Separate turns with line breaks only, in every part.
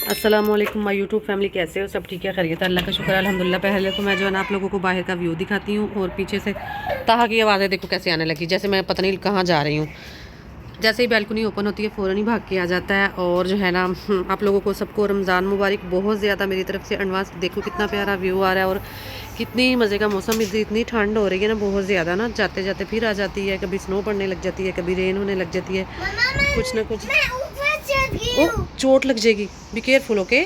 अस्सलाम वालेकुम my YouTube family, कैसे हो? सब ठीक है, खैरियत है, अल्लाह का शुक्र है, अल्हम्दुलिल्लाह। पहले तो मैं जो है ना आप लोगों को बाहर का व्यू दिखाती हूँ और पीछे से ताहा की आवाज़ें देखो कैसे आने लगी, जैसे मैं पता नहीं कहाँ जा रही हूँ। जैसे ही बैल्कनी ओपन होती है फ़ौरन ही भाग के आ जाता है। और जो है ना आप लोगों को सबको रमज़ान मुबारक बहुत ज़्यादा मेरी तरफ से एडवांस। देखो कितना प्यारा व्यू आ रहा है और कितनी मज़े का मौसम। इतनी ठंड हो रही है ना, बहुत ज़्यादा ना, जाते जाते फिर आ जाती है, कभी स्नो पड़ने लग जाती है, कभी रेन होने लग जाती है, कुछ ना कुछ। ओ, चोट लग जाएगी, बी केयरफुल, ओके।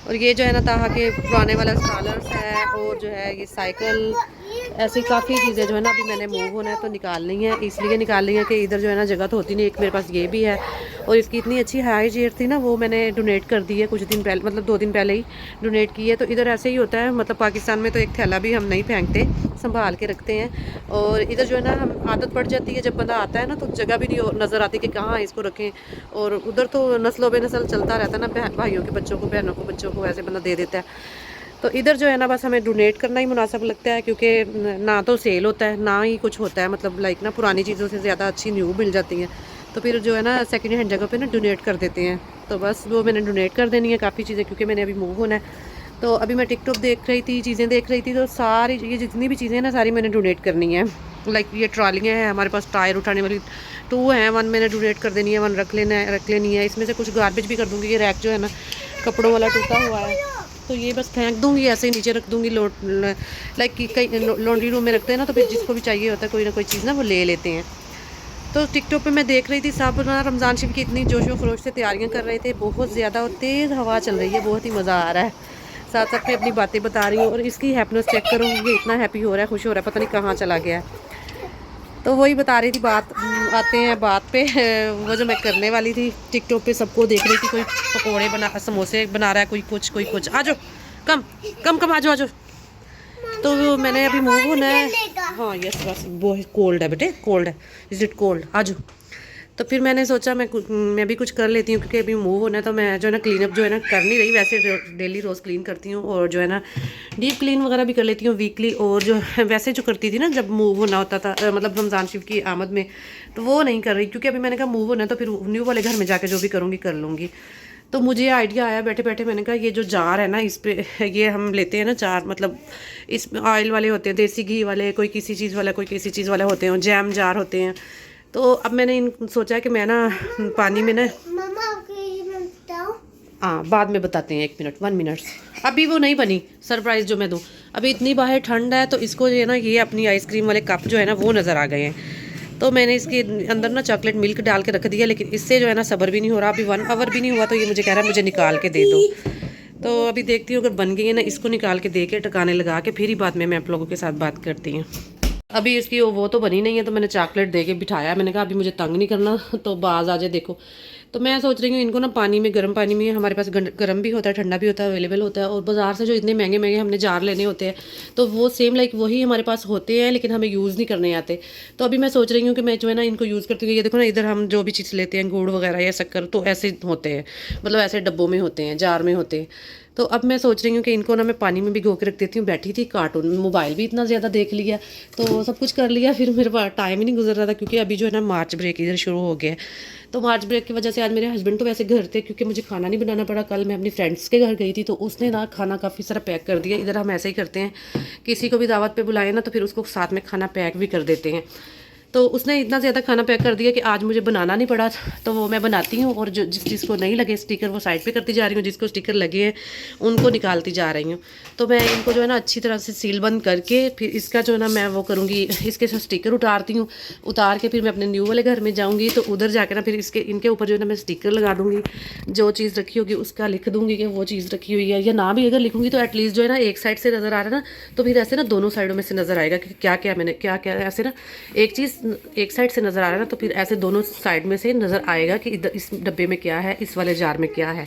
और ये जो है ना ताहा के पुराने वाला स्कॉलर्स है और जो है ये साइकिल, ऐसी काफ़ी चीज़ें जो है ना अभी मैंने मूव होना है तो निकालनी है। इसलिए निकालनी है कि इधर जो है ना जगह तो होती नहीं, एक मेरे पास ये भी है और इसकी इतनी अच्छी हाई चेयर थी ना, वो मैंने डोनेट कर दी है कुछ दिन पहले, मतलब 2 दिन पहले ही डोनेट की है। तो इधर ऐसे ही होता है, मतलब पाकिस्तान में तो एक थैला भी हम नहीं फेंकते, संभाल के रखते हैं। और इधर जो है ना हम आदत पड़ जाती है, जब बंदा आता है ना तो जगह भी नहीं नज़र आती कि कहाँ इसको रखें। और उधर तो नस्लों बेनस्ल चलता रहता है ना, भाइयों के बच्चों को, बहनों को बच्चों को, ऐसे बंदा दे देता है। तो इधर जो है ना बस हमें डोनेट करना ही मुनासिब लगता है, क्योंकि ना तो सेल होता है ना ही कुछ होता है, मतलब लाइक ना पुरानी चीज़ों से ज़्यादा अच्छी न्यू मिल जाती हैं। तो फिर जो है ना सेकंड हैंड जगह पे ना डोनेट कर देते हैं। तो बस वो मैंने डोनेट कर देनी है काफ़ी चीज़ें, क्योंकि मैंने अभी मूव होना है। तो अभी मैं टिकटॉक देख रही थी, चीज़ें देख रही थी, तो सारी ये जितनी भी चीज़ें हैं ना सारी मैंने डोनेट करनी है। लाइक ये ट्रॉलियाँ हैं हमारे पास, टायर उठाने वाली 2 हैं, 1 मैंने डोनेट कर देनी है, 1 रख लेनी है। इसमें से कुछ गार्बेज भी कर दूँगी। ये रैक जो है ना कपड़ों वाला टूटा हुआ है, तो ये बस फेंक दूँगी, ऐसे ही नीचे रख दूँगी। लाइक कई लॉन्ड्री रूम में रखते हैं ना, तो फिर जिसको भी चाहिए होता है कोई ना कोई चीज़ ना वो ले लेते हैं। तो टिकटॉक पे मैं देख रही थी सब ना रमज़ान शरीफ की इतनी जोशो खरोश से तैयारियां कर रहे थे, बहुत ज़्यादा, और तेज़ हवा चल रही है, बहुत ही मज़ा आ रहा है। साथ साथ में अपनी बातें बता रही हूँ और इसकी हैप्पीनेस चेक करो, ये इतना हैप्पी हो रहा है, खुश हो रहा है, पता नहीं कहाँ चला गया है। तो वही बता रही थी बात। आते हैं बात पे। वो जो मैं करने वाली थी टिकटॉक पे, सबको देख रही थी, कोई पकोड़े बना, समोसे बना रहा है, कोई कुछ। आ जाओ, कम कम कम, आ जाओ। तो मैंने अभी मूव होना है। हाँ यस, बस वो कोल्ड है बेटे, कोल्ड है, इज इट कोल्ड, आ जाओ। तो फिर मैंने सोचा मैं भी कुछ कर लेती हूँ, क्योंकि अभी मूव होना है। तो मैं जो है ना क्लीनअप जो है ना कर नहीं रही, वैसे डेली रोज़ क्लीन करती हूँ और जो है ना डीप क्लीन वगैरह भी कर लेती हूँ वीकली। और जो वैसे जो करती थी ना जब मूव होना होता था, मतलब रमज़ान शरीफ की आमद में, तो वो नहीं कर रही, क्योंकि अभी मैंने कहा मूव होना है तो फिर न्यू वाले घर में जाके जो भी करूँगी कर लूँगी। तो मुझे आइडिया आया बैठे बैठे, मैंने कहा ये जो जार है ना इस पे, ये हम लेते हैं ना जार, मतलब इस ऑयल वाले होते हैं, देसी घी वाले, कोई किसी चीज़ वाला, कोई किसी चीज़ वाले होते हैं, जैम जार होते हैं। तो अब मैंने सोचा है कि मैं ना पानी में ना, हाँ बाद में बताते हैं, 1 मिनट, 1 मिनट, अभी वो नहीं बनी सरप्राइज़ जो मैं दूँ। अभी इतनी बाहर ठंड है, तो इसको जो है ना ये अपनी आइसक्रीम वाले कप जो है ना वो नज़र आ गए हैं। तो मैंने इसके अंदर ना चॉकलेट मिल्क डाल के रख दिया, लेकिन इससे जो है ना सब्र भी नहीं हो रहा। अभी 1 आवर भी नहीं हुआ तो ये मुझे कह रहा है मुझे निकाल के दे दो। तो अभी देखती हूँ, अगर बन गई है ना, इसको निकाल के दे के टकाने लगा के फिर ही बाद में मैं आप लोगों के साथ बात करती हूँ। अभी इसकी वो तो बनी नहीं है, तो मैंने चॉकलेट दे के बिठाया। मैंने कहा अभी मुझे तंग नहीं करना, तो बाज आ जाए। देखो, तो मैं सोच रही हूँ इनको ना पानी में, गर्म पानी में, हमारे पास गर्म भी होता है, ठंडा भी होता है, अवेलेबल होता है। और बाज़ार से जो इतने महंगे महंगे हमने जार लेने होते हैं, तो वो सेम लाइक वही हमारे पास होते हैं, लेकिन हमें यूज़ नहीं करने आते। तो अभी मैं सोच रही हूँ कि मैं जो है ना इनको यूज़ करती हूँ। ये देखो ना, इधर हम जो भी चीज़ लेते हैं, गुड़ वगैरह या शक्कर, तो ऐसे होते हैं, मतलब ऐसे डब्बों में होते हैं, जार में होते हैं। तो अब मैं सोच रही हूँ कि इनको ना मैं पानी में भिगो के रख देती हूँ। बैठी थी, कार्टून, मोबाइल भी इतना ज़्यादा देख लिया, तो सब कुछ कर लिया, फिर मेरे पास टाइम ही नहीं गुजर रहा था, क्योंकि अभी जो है ना मार्च ब्रेक इधर शुरू हो गया है। तो मार्च ब्रेक की वजह से आज मेरे हस्बैंड तो वैसे घर थे, क्योंकि मुझे खाना नहीं बनाना पड़ा। कल मैं अपनी फ्रेंड्स के घर गई थी, तो उसने ना खाना काफ़ी सारा पैक कर दिया। इधर हम ऐसे ही करते हैं, किसी को भी दावत पे बुलाए ना तो फिर उसको साथ में खाना पैक भी कर देते हैं। तो उसने इतना ज़्यादा खाना पैक कर दिया कि आज मुझे बनाना नहीं पड़ा। तो वो मैं बनाती हूँ, और जो जिस चीज़ को नहीं लगे स्टिकर वो साइड पे करती जा रही हूँ, जिसको स्टिकर लगे हैं उनको निकालती जा रही हूँ। तो मैं इनको जो है ना अच्छी तरह से सील बंद करके फिर इसका जो है ना मैं वो करूँगी, इसके साथ स्टिकर उतारती हूँ। उतार के फिर मैं अपने न्यू वाले घर में जाऊँगी, तो उधर जाकर ना फिर इनके ऊपर जो है ना मैं स्टिकर लगा दूँगी। जो चीज़ रखी होगी उसका लिख दूँगी कि वो चीज़ रखी हुई है, या ना भी अगर लिखूँगी तो एटलीस्ट जो है ना एक साइड से नज़र आ रहा है ना, तो फिर ऐसे ना दोनों साइडों में से नज़र आएगा कि क्या क्या मैंने क्या क्या, ऐसे ना एक चीज़ एक साइड से नज़र आ रहा है ना, तो फिर ऐसे दोनों साइड में से नज़र आएगा कि इधर इस डब्बे में क्या है, इस वाले जार में क्या है।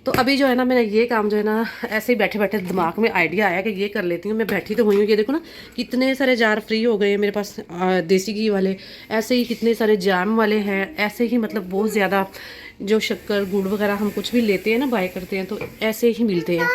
तो अभी जो है ना मैंने ये काम जो है ना ऐसे ही बैठे बैठे दिमाग में आइडिया आया कि ये कर लेती हूँ। मैं बैठी तो हुई हूँ, ये देखो ना कितने सारे जार फ्री हो गए मेरे पास, देसी घी वाले, ऐसे ही कितने सारे जैम वाले हैं, ऐसे ही मतलब बहुत ज़्यादा जो शक्कर गुड़ वगैरह हम कुछ भी लेते हैं ना, बाय करते हैं, तो ऐसे ही मिलते हैं।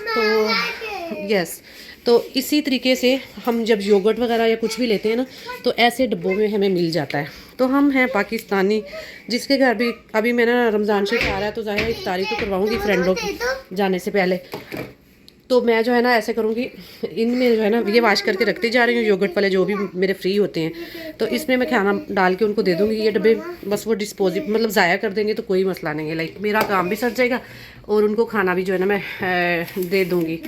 तो यस, तो इसी तरीके से हम जब योगर्ट वगैरह या कुछ भी लेते हैं ना, तो ऐसे डब्बों में हमें मिल जाता है। तो हम हैं पाकिस्तानी, जिसके घर भी अभी मेरा रमज़ान शरीफ आ रहा है तो ज़ाहिर इफ्तारी तो करवाऊँगी फ्रेंडों की जाने से पहले। तो मैं जो है ना ऐसे करूँगी, इनमें जो है ना ये वाश करके रखती जा रही हूँ, योगर्ट वाले जो भी मेरे फ्री होते हैं तो इसमें मैं खाना डाल के उनको दे दूँगी। ये डब्बे बस वो डिस्पोजिब मतलब ज़ाया कर देंगे तो कोई मसला नहीं है, लाइक मेरा काम भी सर जाएगा और उनको खाना भी जो है ना मैं दे दूँगी।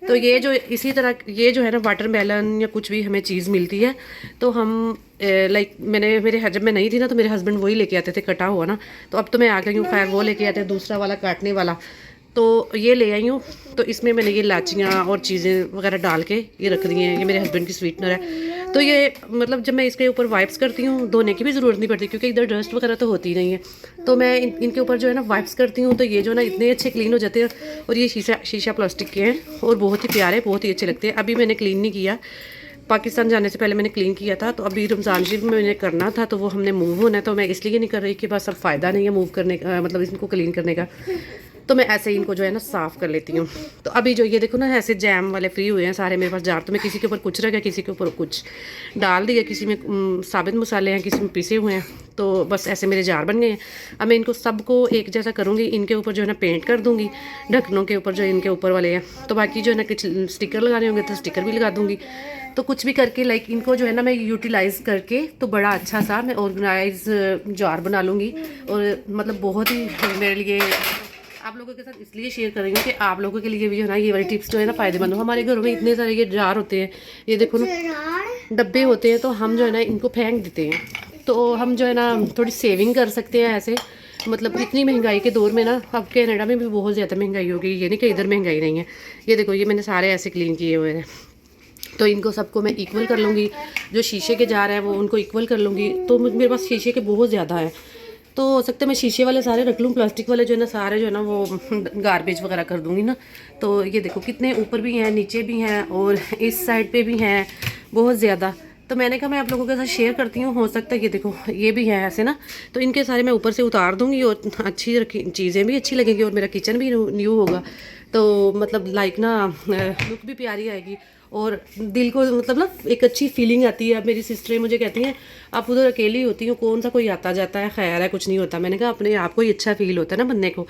तो ये जो इसी तरह ये जो है ना वाटरमेलन या कुछ भी हमें चीज़ मिलती है तो हम लाइक जब मैं नहीं थी ना तो मेरे हस्बैंड वही लेके आते थे कटा हुआ ना, तो अब तो मैं आ गई हूँ, खैर वो लेके आते हैं दूसरा वाला काटने वाला, तो ये ले आई हूँ। तो इसमें मैंने ये लाचियाँ और चीज़ें वगैरह डाल के ये रख दी हैं, ये मेरे हस्बैंड की स्वीटनर है। तो ये मतलब जब मैं इसके ऊपर वाइप्स करती हूँ धोने की भी ज़रूरत नहीं पड़ती क्योंकि इधर डस्ट वगैरह तो होती नहीं है, तो मैं इनके ऊपर जो है ना वाइप्स करती हूँ तो ये जो ना इतने अच्छे क्लीन हो जाते हैं। और ये शीशा प्लास्टिक के हैं और बहुत ही प्यारे, बहुत ही अच्छे लगते हैं। अभी मैंने क्लीन नहीं किया, पाकिस्तान जाने से पहले मैंने क्लीन किया था, तो अभी रमज़ान शरीफ में मैंने करना था तो वो हमने मूव होना है, तो मैं इसलिए नहीं कर रही कि बस अब फ़ायदा नहीं है मूव करने का, मतलब इनको क्लीन करने का, तो मैं ऐसे ही इनको जो है ना साफ़ कर लेती हूँ। तो अभी जो ये देखो ना ऐसे जैम वाले फ्री हुए हैं सारे मेरे पास जार, तो मैं किसी के ऊपर कुछ रख गया, किसी के ऊपर कुछ डाल दिया, किसी में साबित मसाले हैं, किसी में पिसे हुए हैं, तो बस ऐसे मेरे जार बन गए हैं। अब मैं इनको सबको एक जैसा करूँगी, इनके ऊपर जो है ना पेंट कर दूँगी, ढक्कनों के ऊपर जो इनके ऊपर वाले हैं, तो बाकी जो है ना कुछ स्टिकर लगाने होंगे तो स्टिकर भी लगा दूँगी। तो कुछ भी करके लाइक इनको जो है ना मैं यूटिलाइज़ करके तो बड़ा अच्छा सा मैं ऑर्गेनाइज जार बना लूँगी। और मतलब बहुत ही मेरे लिए आप लोगों के साथ इसलिए शेयर कर रही हूँ कि आप लोगों के लिए भी जो है ना ये वाली टिप्स जो है ना फ़ायदेमंद हो। हमारे घरों में इतने सारे ये जार होते हैं, ये देखो ना डब्बे होते हैं, तो हम जो है ना इनको फेंक देते हैं, तो हम जो है ना थोड़ी सेविंग कर सकते हैं ऐसे। मतलब इतनी महंगाई के दौर में ना, अब कनाडा में भी बहुत ज़्यादा महंगाई हो गई, ये नहीं कि इधर महंगाई नहीं है। ये देखो ये मैंने सारे ऐसे क्लीन किए हुए हैं, तो इनको सबको मैं इक्वल कर लूँगी। जो शीशे के जार हैं वो उनको इक्वल कर लूँगी। तो मेरे पास शीशे के बहुत ज़्यादा है, तो हो सकता है मैं शीशे वाले सारे रख लूँ, प्लास्टिक वाले जो है ना सारे जो है ना वो गार्बेज वगैरह कर दूँगी ना। तो ये देखो कितने ऊपर भी हैं, नीचे भी हैं और इस साइड पे भी हैं बहुत ज़्यादा। तो मैंने कहा मैं आप लोगों के साथ शेयर करती हूँ, हो सकता है ये देखो ये भी है ऐसे ना, तो इनके सारे मैं ऊपर से उतार दूँगी और अच्छी रखी चीज़ें भी अच्छी लगेंगी और मेरा किचन भी न्यू होगा। तो मतलब लाइक ना लुक भी प्यारी आएगी और दिल को मतलब ना एक अच्छी फीलिंग आती है। अब मेरी सिस्टरें मुझे कहती हैं आप उधर अकेली होती हो, कौन सा कोई आता जाता है, खैर है कुछ नहीं होता। मैंने कहा अपने आप को ही अच्छा फील होता है ना बनने को,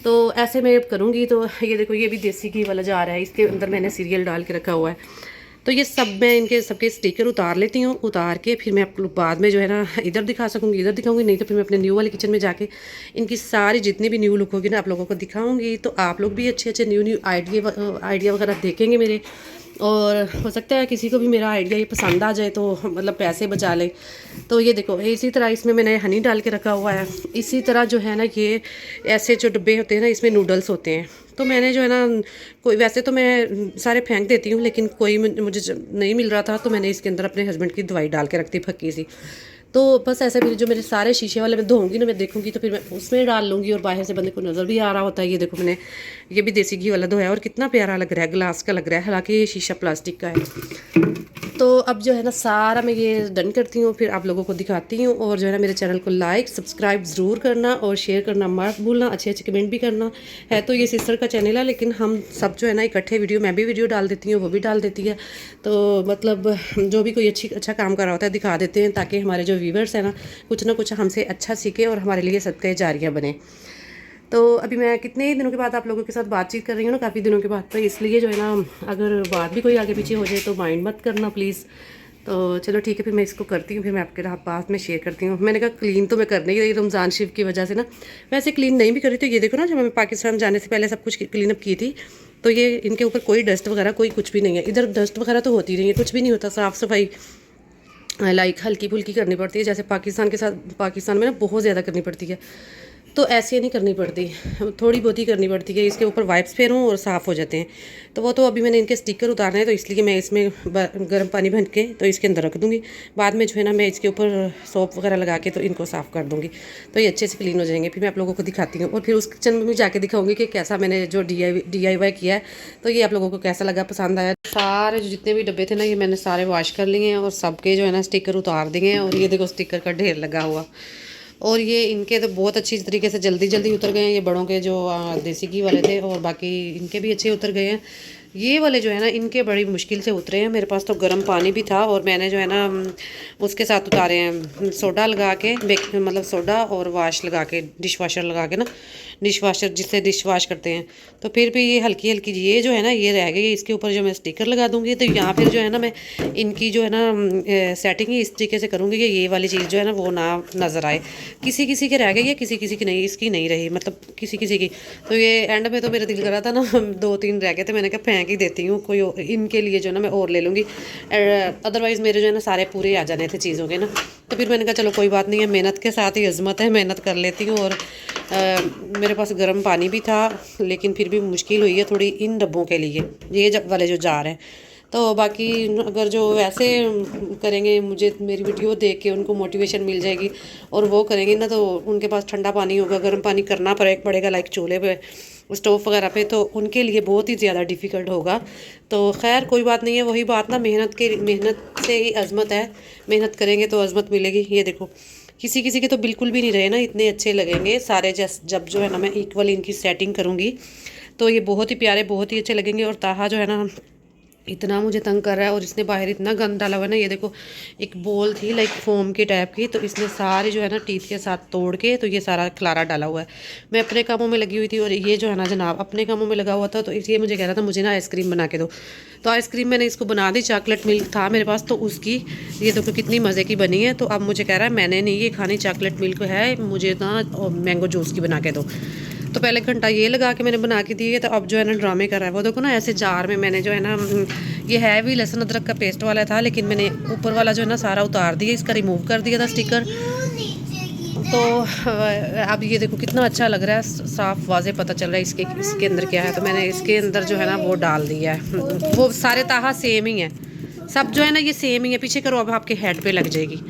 तो ऐसे मैं करूँगी। तो ये देखो ये भी देसी घी वाला जार है, इसके अंदर मैंने सीरियल डाल के रखा हुआ है। तो ये सब मैं इनके सबके स्टिकर उतार लेती हूँ, उतार के फिर मैं बाद में जो है ना इधर दिखा सकूँगी, इधर दिखाऊंगी, नहीं तो फिर मैं अपने न्यू वाले किचन में जाके इनकी सारी जितनी भी न्यू लुक होगी ना आप लोगों को दिखाऊंगी। तो आप लोग भी अच्छे अच्छे न्यू आइडिया वगैरह देखेंगे मेरे, और हो सकता है किसी को भी मेरा आइडिया ये पसंद आ जाए तो मतलब पैसे बचा ले। तो ये देखो इसी तरह इसमें मैंने हनी डाल के रखा हुआ है। इसी तरह जो है ना ये ऐसे जो डब्बे होते हैं ना इसमें नूडल्स होते हैं, तो मैंने जो है ना कोई वैसे तो मैं सारे फेंक देती हूँ, लेकिन कोई मुझे नहीं मिल रहा था तो मैंने इसके अंदर अपने हस्बैंड की दवाई डाल के रखती फक्की सी। तो बस ऐसे फिर जो मेरे सारे शीशे वाले मैं धोऊंगी ना, मैं देखूंगी तो फिर मैं उसमें डाल लूँगी और बाहर से बंदे को नज़र भी आ रहा होता है। ये देखो मैंने ये भी देसी घी वाला धोया और कितना प्यारा लग रहा है, ग्लास का लग रहा है, हालांकि ये शीशा प्लास्टिक का है। तो अब जो है ना सारा मैं ये डन करती हूँ, फिर आप लोगों को दिखाती हूँ। और जो है ना मेरे चैनल को लाइक सब्सक्राइब ज़रूर करना और शेयर करना मत भूलना, अच्छे अच्छे कमेंट भी करना। है तो ये सिस्टर का चैनल है, लेकिन हम सब जो है ना इकट्ठे वीडियो, मैं भी वीडियो डाल देती हूँ, वो भी डाल देती है। तो मतलब जो भी कोई अच्छा काम कर रहा होता है दिखा देते हैं, ताकि हमारे जो व्यूवर्स हैं ना कुछ हमसे अच्छा सीखे और हमारे लिए सदका जारिया बने। तो अभी मैं कितने ही दिनों के बाद आप लोगों के साथ बातचीत कर रही हूँ ना, काफ़ी दिनों के बाद, तो इसलिए जो है ना अगर बात भी कोई आगे पीछे हो जाए तो माइंड मत करना प्लीज़। तो चलो ठीक है, फिर मैं इसको करती हूँ, फिर मैं आपके बाद में शेयर करती हूँ। मैंने कहा क्लीन तो मैं करने ही रही रमज़ान शरीफ की वजह से ना, वैसे क्लीन नहीं भी करी। तो ये देखो ना जब मैं पाकिस्तान जाने से पहले सब कुछ क्लीन अप की थी, तो ये इनके ऊपर कोई डस्ट वगैरह कोई कुछ भी नहीं है। इधर डस्ट वगैरह तो होती नहीं है, कुछ भी नहीं होता, साफ़ सफाई लाइक हल्की फुल्की करनी पड़ती है। जैसे पाकिस्तान में ना बहुत ज़्यादा करनी पड़ती है, तो ऐसे नहीं करनी पड़ती, थोड़ी बहुत ही करनी पड़ती है। इसके ऊपर वाइप्स फेरूँ और साफ़ हो जाते हैं। तो वो तो अभी मैंने इनके स्टिकर उतारने हैं, तो इसलिए मैं इसमें गर्म पानी भर के तो इसके अंदर रख दूँगी। बाद में जो है ना मैं इसके ऊपर सोप वगैरह लगा के तो इनको साफ़ कर दूँगी, तो ये अच्छे से क्लीन हो जाएंगे। फिर मैं आप लोगों को दिखाती हूँ और फिर उस किचन में भी जाके दिखाऊँगी कि कैसा मैंने जो DIY किया है, तो ये आप लोगों को कैसा लगा, पसंद आया। सारे जो जितने भी डब्बे थे ना ये मैंने सारे वॉश कर लिए हैं और सबके जो है ना स्टिकर उतार दिए हैं। और ये देखो स्टिकर का ढेर लगा हुआ, और ये इनके तो बहुत अच्छी तरीके से जल्दी उतर गए हैं। ये बड़ों के जो देसी घी वाले थे, और बाकी इनके भी अच्छे उतर गए हैं। ये वाले जो है ना इनके बड़ी मुश्किल से उतरे हैं। मेरे पास तो गर्म पानी भी था और मैंने जो है ना उसके साथ उतारे हैं सोडा लगा के, मतलब सोडा और वाश लगा के, डिश वाशर लगा के ना, डिश वाशर जिससे डिश वाश करते हैं। तो फिर भी ये हल्की हल्की ये जो है ना ये रह गई, इसके ऊपर जो मैं स्टिकर लगा दूँगी। तो यहाँ फिर जो है ना मैं इनकी जो है ना सेटिंग ही इस तरीके से करूँगी कि ये वाली चीज़ जो है ना वो ना नज़र आए। किसी किसी के रह गई है, किसी किसी की नहीं, इसकी नहीं रही, मतलब किसी किसी की। तो ये एंड में तो मेरा दिल कर रहा था ना 2-3 रह गए थे, मैंने कहा फेंक ही देती हूँ, कोई इनके लिए जो है ना मैं और ले लूँगी। अदरवाइज़ मेरे जो है ना सारे पूरे आ जाने थे चीज़ों के ना। तो फिर मैंने कहा चलो कोई बात नहीं है, मेहनत के साथ ही अज़मत है, मेहनत कर लेती हूँ। और मेरे पास गर्म पानी भी था, लेकिन फिर भी मुश्किल हुई है थोड़ी इन डब्बों के लिए, ये वाले जो जार हैं। तो बाकी अगर जो वैसे करेंगे, मुझे मेरी वीडियो देख के उनको मोटिवेशन मिल जाएगी और वो करेंगे ना, तो उनके पास ठंडा पानी होगा, गर्म पानी करना पड़ेगा लाइक चूल्हे पे, स्टोव वगैरह पे, तो उनके लिए बहुत ही ज़्यादा डिफ़िकल्ट होगा। तो खैर कोई बात नहीं है, वही बात ना, मेहनत से ही अज़मत है, मेहनत करेंगे तो अज़मत मिलेगी। ये देखो किसी किसी के तो बिल्कुल भी नहीं रहे ना, इतने अच्छे लगेंगे सारे। जब जो है ना मैं इक्वल इनकी सेटिंग करूँगी तो ये बहुत ही प्यारे, बहुत ही अच्छे लगेंगे। और ताहा जो है ना इतना मुझे तंग कर रहा है, और इसने बाहर इतना गंद डाला हुआ है ना। ये देखो एक बॉल थी लाइक फोम की टाइप की, तो इसने सारी जो है ना टीथ के साथ तोड़ के तो ये सारा खलारा डाला हुआ है। मैं अपने कामों में लगी हुई थी और ये जो है ना जनाब अपने कामों में लगा हुआ था। तो इसलिए मुझे कह रहा था मुझे ना आइसक्रीम बना के दो। तो आइसक्रीम मैंने इसको बना दी, चॉकलेट मिल्क था मेरे पास तो उसकी, ये देखो कितनी मज़े की बनी है। तो अब मुझे कह रहा है मैंने नहीं ये खानी, चॉकलेट मिल्क है, मुझे ना मैंगो जूस की बना के दो। तो पहले घंटा ये लगा के मैंने बना के दी है। तो अब जो है ना ड्रामे कर रहा है वो, देखो ना ऐसे जार में मैंने जो है ना ये है भी लहसुन अदरक का पेस्ट वाला था, लेकिन मैंने ऊपर वाला जो है ना सारा उतार दिया, इसका रिमूव कर दिया था स्टिकर। तो अब ये देखो कितना अच्छा लग रहा है, साफ वाजे पता चल रहा है इसके अंदर क्या है। तो मैंने इसके अंदर जो है ना वो डाल दिया है, वो सारे ताहा सेम ही है, सब जो है ना ये सेम ही है। पीछे करो, अब आपके हेड पे लग जाएगी।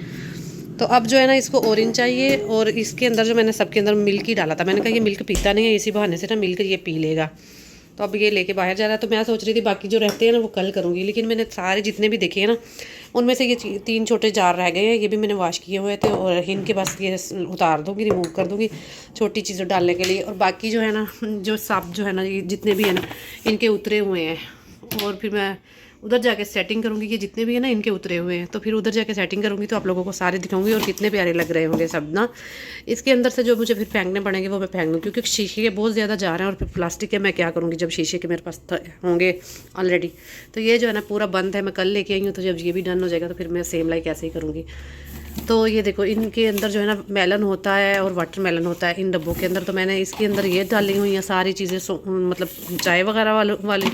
तो अब जो है ना इसको ऑरेंज चाहिए, और इसके अंदर जो मैंने सबके अंदर मिल्क ही डाला था। मैंने कहा ये मिल्क पीता नहीं है, इसी बहाने से ना मिल्क ये पी लेगा। तो अब ये लेके बाहर जा रहा है। तो मैं सोच रही थी बाकी जो रहते हैं ना वो कल करूँगी, लेकिन मैंने सारे जितने भी देखे हैं ना उनमें से ये 3 छोटे जार रह गए हैं, ये भी मैंने वॉश किए हुए थे। और इनके बस ये उतार दूँगी, रिमूव कर दूँगी छोटी चीज़ें डालने के लिए। और बाकी जो है ना जो सब जो है ना ये जितने भी है ना इनके उतरे हुए हैं, और फिर मैं उधर जाके सेटिंग करूँगी कि जितने भी है ना इनके उतरे हुए हैं। तो फिर उधर जाके सेटिंग करूँगी तो आप लोगों को सारे दिखाऊंगी, और कितने प्यारे लग रहे होंगे सब ना। इसके अंदर से जो मुझे फिर फेंकने पड़ेंगे वो मैं फेंक दूँ, क्योंकि शीशे के बहुत ज़्यादा जा रहे हैं, और फिर प्लास्टिक के मैं क्या करूँगी जब शीशे के मेरे पास होंगे ऑलरेडी। तो ये जो है ना पूरा बंद है, मैं कल लेके आई हूँ। तो जब ये भी डन हो जाएगा तो फिर मैं सेम लाइक ऐसे ही करूँगी। तो ये देखो इनके अंदर जो है ना मेलन होता है और वाटर मेलन होता है इन डब्बों के अंदर। तो मैंने इसके अंदर ये डाली हुई हैं सारी चीज़ें, मतलब चाय वगैरह वाली।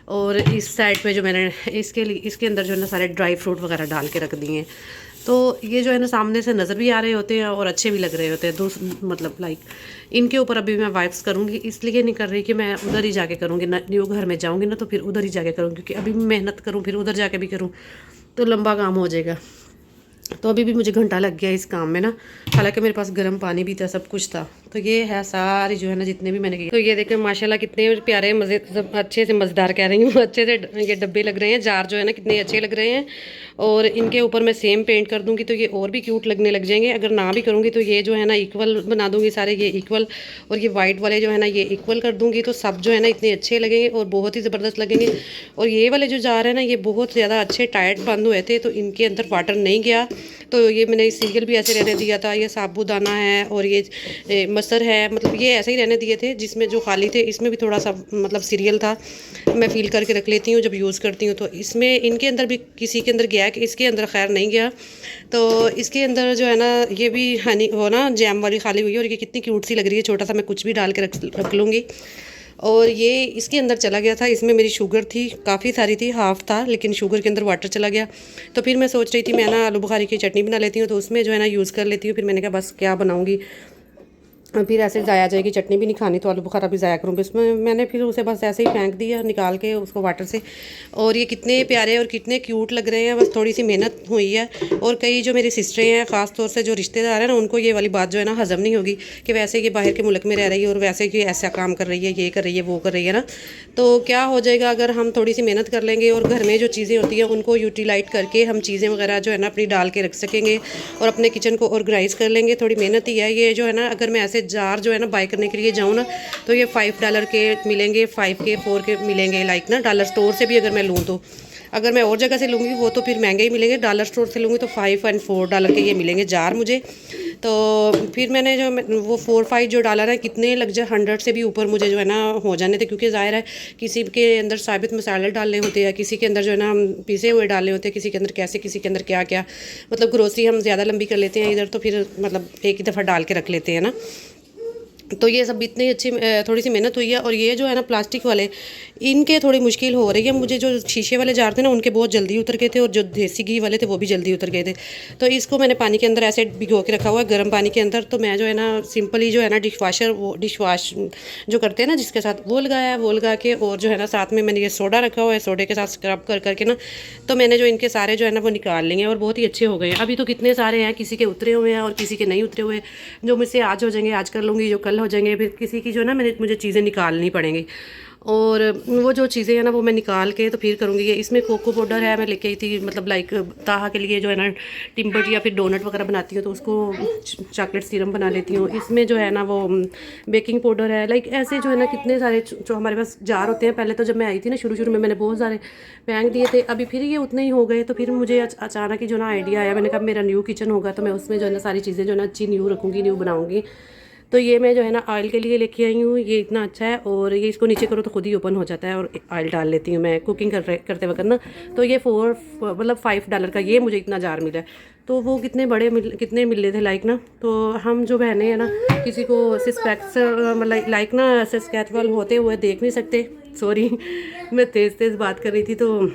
और इस साइड पे जो मैंने इसके अंदर जो है ना सारे ड्राई फ्रूट वगैरह डाल के रख दिए हैं। तो ये जो है ना सामने से नज़र भी आ रहे होते हैं और अच्छे भी लग रहे होते हैं। मतलब लाइक इनके ऊपर अभी मैं वाइप्स करूँगी, इसलिए नहीं कर रही कि मैं उधर ही जाके करूँगी ना, न्यू घर में जाऊँगी ना तो फिर उधर ही जाके करूँगी, क्योंकि अभी मेहनत करूँ फिर उधर जाके भी करूँ तो लंबा काम हो जाएगा। तो अभी भी मुझे घंटा लग गया इस काम में ना, हालांकि मेरे पास गर्म पानी भी था, सब कुछ था। तो ये है सारी जो है ना जितने भी मैंने किए। तो ये देखें माशाल्लाह कितने प्यारे मज़े, अच्छे से मज़ेदार कह रही हूँ, अच्छे से ये डब्बे लग रहे हैं, जार जो है ना कितने अच्छे लग रहे हैं। और इनके ऊपर मैं सेम पेंट कर दूँगी तो ये और भी क्यूट लगने लग जाएंगे। अगर ना भी करूँगी तो ये जो है ना इक्वल बना दूँगी सारे, ये इक्वल, और ये वाइट वाले जो है ना ये इक्वल कर दूँगी। तो सब जो है ना इतने अच्छे लगेंगे और बहुत ही ज़बरदस्त लगेंगे। और ये वाले जो जार है ना ये बहुत ज़्यादा अच्छे टाइट बंद हुए थे, तो इनके अंदर वाटर नहीं गया। तो ये मैंने सीरियल भी ऐसे रहने दिया था। ये साबूदाना है और ये मसर है, मतलब ये ऐसे ही रहने दिए थे। जिसमें जो खाली थे इसमें भी थोड़ा सा मतलब सीरियल था, मैं फील करके रख लेती हूँ जब यूज़ करती हूँ। तो इसमें इनके अंदर भी किसी के अंदर गया कि इसके अंदर खैर नहीं गया। तो इसके अंदर जो है ना ये भी हनी वो ना जैम वाली खाली हुई है, और ये कितनी क्यूट सी लग रही है, छोटा सा मैं कुछ भी डाल के रख लूँगी। और ये इसके अंदर चला गया था, इसमें मेरी शुगर थी काफ़ी सारी थी, हाफ़ था, लेकिन शुगर के अंदर वाटर चला गया। तो फिर मैं सोच रही थी मैं ना आलू बुखारी की चटनी बना लेती हूँ, तो उसमें जो है ना यूज़ कर लेती हूँ। फिर मैंने कहा बस क्या बनाऊँगी, फिर ऐसे ज़ाया जाएगी, चटनी भी नहीं खानी तो आलू बुखारा भी ज़ाया करूँगी उसमें। मैंने फिर उसे बस ऐसे ही फेंक दिया निकाल के उसको वाटर से। और ये कितने प्यारे और कितने क्यूट लग रहे हैं, बस थोड़ी सी मेहनत हुई है। और कई जो मेरी सिस्टरें हैं, ख़ास तौर से जो रिश्तेदार हैं ना, उनको ये वाली बात जो है ना हज़म नहीं होगी कि वैसे ये बाहर के मुल्क में रह रही है और वैसे कि ऐसा काम कर रही है, ये कर रही है, वो कर रही है ना। तो क्या हो जाएगा अगर हम थोड़ी सी मेहनत कर लेंगे और घर में जो चीज़ें होती हैं उनको यूटिलाइज करके हम चीज़ें वगैरह जो है ना अपनी डाल के रख सकेंगे और अपने किचन को ऑर्गेनाइज़ कर लेंगे। थोड़ी मेहनत ही है ये जो है ना, अगर मैं ऐसे जार जो है ना बाय करने के लिए जाऊँ ना तो ये $5 के मिलेंगे, 5 के 4 के मिलेंगे, लाइक ना डॉलर स्टोर से भी अगर मैं लूँ तो। अगर मैं और जगह से लूँगी वो तो फिर महंगे ही मिलेंगे, डॉलर स्टोर से लूँगी तो $5 और $4 के ये मिलेंगे जार मुझे। तो फिर मैंने जो वो $4-5 जो डॉलर है कितने लग जाए, 100 से भी ऊपर मुझे जो है ना हो जाने थे, क्योंकि ज़ाहिर है किसी के अंदर साबित मसाले डालने होते हैं, किसी के अंदर जो है ना पिसे हुए डालने होते हैं, किसी के अंदर कैसे, किसी के अंदर क्या क्या, मतलब ग्रोसरी हम ज़्यादा लंबी कर लेते हैं इधर, तो फिर मतलब एक ही दफ़ा डाल के रख लेते हैं ना। तो ये सब इतनी अच्छी थोड़ी सी मेहनत हुई है। और ये जो है ना प्लास्टिक वाले, इनके थोड़ी मुश्किल हो रही है मुझे। जो शीशे वाले जार थे ना उनके बहुत जल्दी उतर गए थे, और जो देसी घी वाले थे वो भी जल्दी उतर गए थे। तो इसको मैंने पानी के अंदर ऐसे भिगो के रखा हुआ है गर्म पानी के अंदर। तो मैं जो है ना सिंपली जो है ना डिश वाश जो करते हैं ना जिसके साथ, वो लगाया, वो लगा के, और जो है ना साथ में मैंने ये सोडा रखा हुआ है, सोडे के साथ स्क्रब कर करके ना तो मैंने जो इनके सारे जो है ना वो निकाल लिए और बहुत ही अच्छे हो गए हैं। अभी तो कितने सारे हैं, किसी के उतरे हुए हैं और किसी के नहीं उतरे हुए, जो मुझसे आज हो जाएंगे आज कर लूँगी, जो कल हो जाएंगे फिर किसी की जो है ना मुझे चीज़ें निकालनी पड़ेंगी। और वो जो चीज़ें हैं ना वो मैं निकाल के तो फिर करूँगी। ये इसमें कोको पाउडर है, मैं लेके आई थी, मतलब लाइक ताहा के लिए जो है ना टिम्बट या फिर डोनट वगैरह बनाती हूँ तो उसको चॉकलेट सीरम बना लेती हूँ। इसमें जो है ना वो बेकिंग पाउडर है, लाइक ऐसे जो है ना कितने सारे जो हमारे पास जार होते हैं। पहले तो जब मैं आई थी ना शुरू में मैंने बहुत सारे फेंक दिए थे, अभी फिर ये उतने ही हो गए। तो फिर मुझे अचानक ही जो ना आइडिया आया, मैंने कहा मेरा न्यू किचन होगा तो मैं उसमें जो है ना सारी चीज़ें जो है ना अच्छी न्यू रखूँगी, न्यू बनाऊँगी। तो ये मैं जो है ना ऑयल के लिए लेके आई हूँ, ये इतना अच्छा है। और ये इसको नीचे करो तो खुद ही ओपन हो जाता है, और ऑयल डाल लेती हूँ मैं कुकिंग करते वक्त ना। तो ये $5 का ये मुझे इतना जार मिला है। तो वो कितने कितने मिले थे लाइक ना। तो हम जो बहनें हैं ना किसी को सिस्पेक्स मतलब लाइक ना ऐसे स्केचबल होते हुए देख नहीं सकते, सॉरी मैं तेज़ बात कर रही थी। तो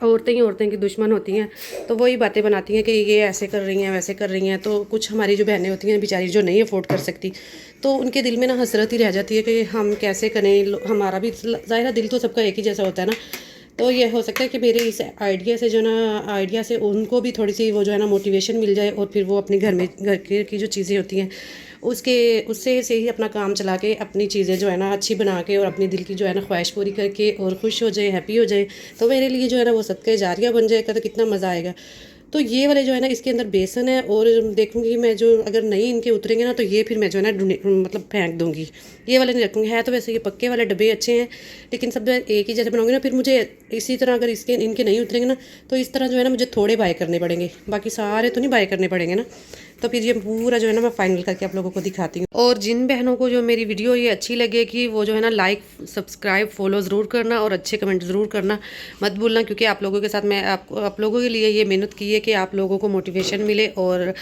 औरतें ही औरतें की दुश्मन होती हैं, तो वही बातें बनाती हैं कि ये ऐसे कर रही हैं वैसे कर रही हैं। तो कुछ हमारी जो बहनें होती हैं बेचारी जो नहीं अफोर्ड कर सकती, तो उनके दिल में ना हसरत ही रह जाती है कि हम कैसे करें। हमारा भी ज़ाहिर दिल तो सबका एक ही जैसा होता है ना। तो ये हो सकता है कि मेरे इस आइडिया से जो ना आइडिया से उनको भी थोड़ी सी वो जो है ना मोटिवेशन मिल जाए, और फिर वो अपने घर की जो चीज़ें होती हैं उससे ही अपना काम चला के अपनी चीज़ें जो है ना अच्छी बना के और अपने दिल की जो है ना ख्वाहिश पूरी करके और खुश हो जाए, हैप्पी हो जाए। तो मेरे लिए जो है ना वो सदका जारिया बन जाएगा, तो कितना मज़ा आएगा। तो ये वाले जो है ना इसके अंदर बेसन है, और देखूंगी मैं जो अगर नहीं इनके उतरेंगे ना तो ये फिर मैं जो है ना मतलब फेंक दूंगी, ये वाले नहीं रखूँगी। है तो वैसे ये पक्के वाले डब्बे अच्छे हैं, लेकिन सब एक ही जैसे बनाऊंगी ना फिर मुझे इसी तरह अगर इनके नहीं उतरेंगे ना तो इस तरह जो है ना मुझे थोड़े बाय करने पड़ेंगे, बाकी सारे तो नहीं बाय करने पड़ेंगे ना। तो फिर ये पूरा जो है ना मैं फाइनल करके आप लोगों को दिखाती हूँ। और जिन बहनों को जो मेरी वीडियो ये अच्छी लगेगी वो जो है ना लाइक सब्सक्राइब फॉलो ज़रूर करना, और अच्छे कमेंट ज़रूर करना मत भूलना, क्योंकि आप लोगों के साथ मैं आप लोगों के लिए ये मेहनत की है कि आप लोगों को मोटिवेशन मिले। और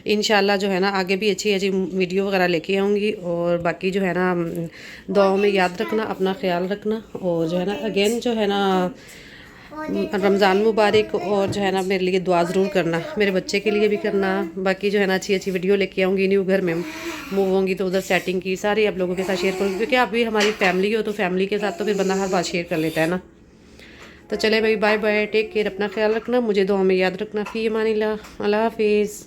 इंशाल्लाह जो है ना आगे भी अच्छी अच्छी वीडियो वगैरह लेके आऊँगी। और बाकी जो है ना दुआओं में याद रखना, अपना ख्याल रखना। और जो है ना अगेन जो है ना रमज़ान मुबारक, और जो है ना मेरे लिए दुआ ज़रूर करना, मेरे बच्चे के लिए भी करना। बाकी जो है ना अच्छी अच्छी वीडियो लेके आऊँगी, न्यू घर में मूव होंगी तो उधर सेटिंग की सारी आप लोगों के साथ शेयर करूँगी, क्योंकि आप भी हमारी फैमिली हो तो फैमिली के साथ तो फिर बंदा हर बात शेयर कर लेता है ना। तो चले भाई, बाय बाय, टेक केयर, अपना ख्याल रखना, मुझे दुआ में याद रखना। फ़ी अमानिल्लाह, अल्लाह हाफिज़।